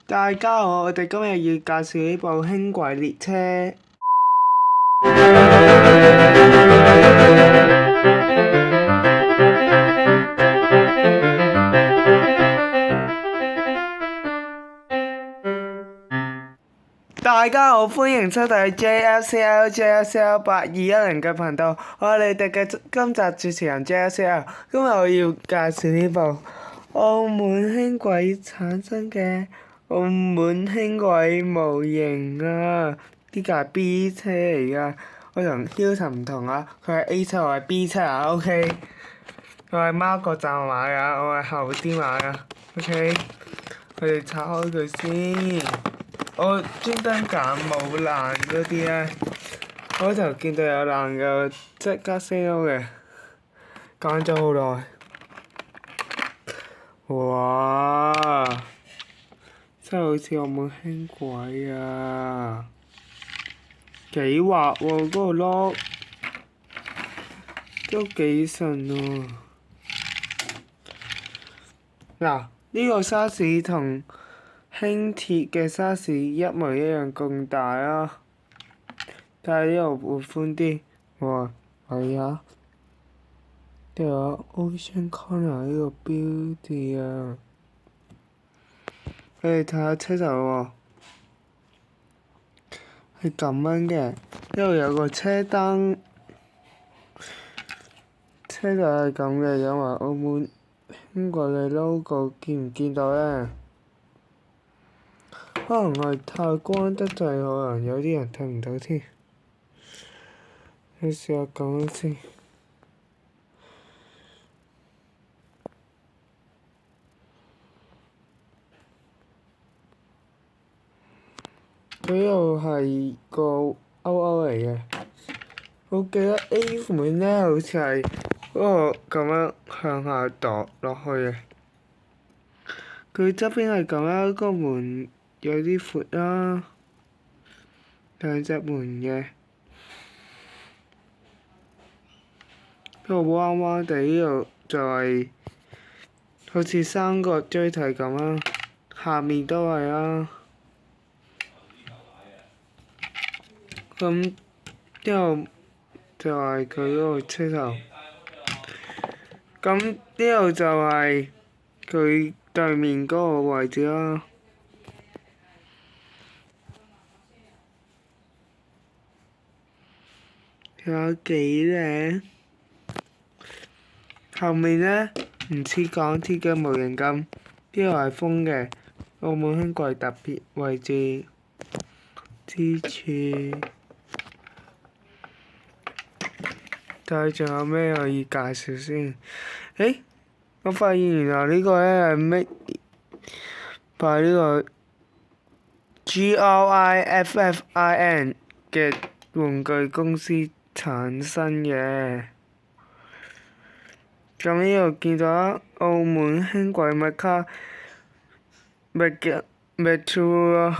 大家好，我哋今日要介紹呢部輕軌列車。大家好，歡迎收睇 JFCL 8210嘅頻道，我係你哋嘅今集主持人 JFCL。今日我要介紹呢部澳門輕軌產生嘅澳門輕軌模型啊！呢架係 B 車嚟噶，我同 Hilton 唔同啊，佢係 A 車，我係 B 車啊。OK， 我係貓角站買噶，我係後啲買噶。OK， 我哋拆開佢先。我專登揀冇爛嗰啲咧，我就見到有爛嘅，即刻 say no 嘅。揀咗好耐。哇！真係好似澳門輕軌啊！幾滑喎，嗰個轆都幾順喎。嗱，呢個沙士同輕鐵嘅沙士一模一樣咁大啊，但係呢度會寬啲。哇！睇下，呢度有 Ocean Corner 呢個標誌啊！你哋睇下車頭喎，係咁樣嘅，呢度有個車燈，車頭係咁嘅，有埋澳門輕軌嘅 logo， 見唔見到咧？可能係太光得滯，可能有啲人睇唔到添。你試下講先。佢又係個勾勾嚟嘅。我記得 A 款咧，好似係嗰個咁樣向下墮落去嘅。佢側邊係咁樣，個門有啲闊啦，兩隻門嘅。呢個彎彎地，呢度就係好似三角錐體咁啦，下面都係啦。咁呢度就係佢嗰個車頭。咁呢度就係佢對面嗰個位置啦。有幾靚？後面咧唔似港鐵嘅模型咁，呢度係封嘅。澳門輕軌特別位置之處。但係仲有咩可以介紹先？誒，我發現原來呢個咧係 made by 呢個 GRIFFIN 嘅玩具公司產生嘅。咁呢度見到澳門輕軌Metro，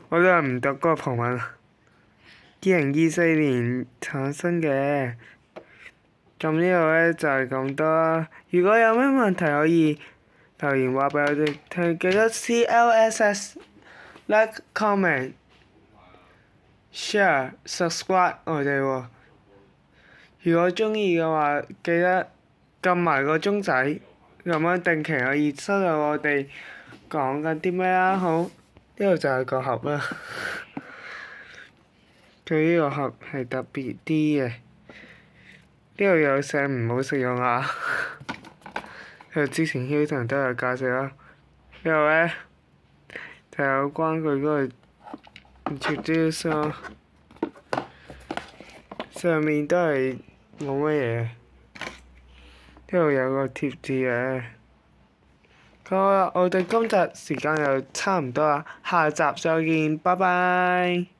我都係唔讀嗰個葡文。2024年產生嘅。咁呢度咧就係咁多啦。如果有咩問題可以留言話俾我哋聽，記得 CLSS like comment share subscribe 我哋喎。如果鍾意嘅話，記得撳埋個鐘仔，咁樣定期可以收到我哋講緊啲咩啦。好，呢度就係個盒啦。佢呢個盒係特別啲嘅，呢度有寫唔好食用啊。佢之前 Hilton 都有介紹啦。呢度咧就有關佢嗰個 introduce 咯，上面都係冇乜嘢。呢度有個貼紙嘅。好啦，我哋今集時間又差唔多啦，下集再見，拜拜。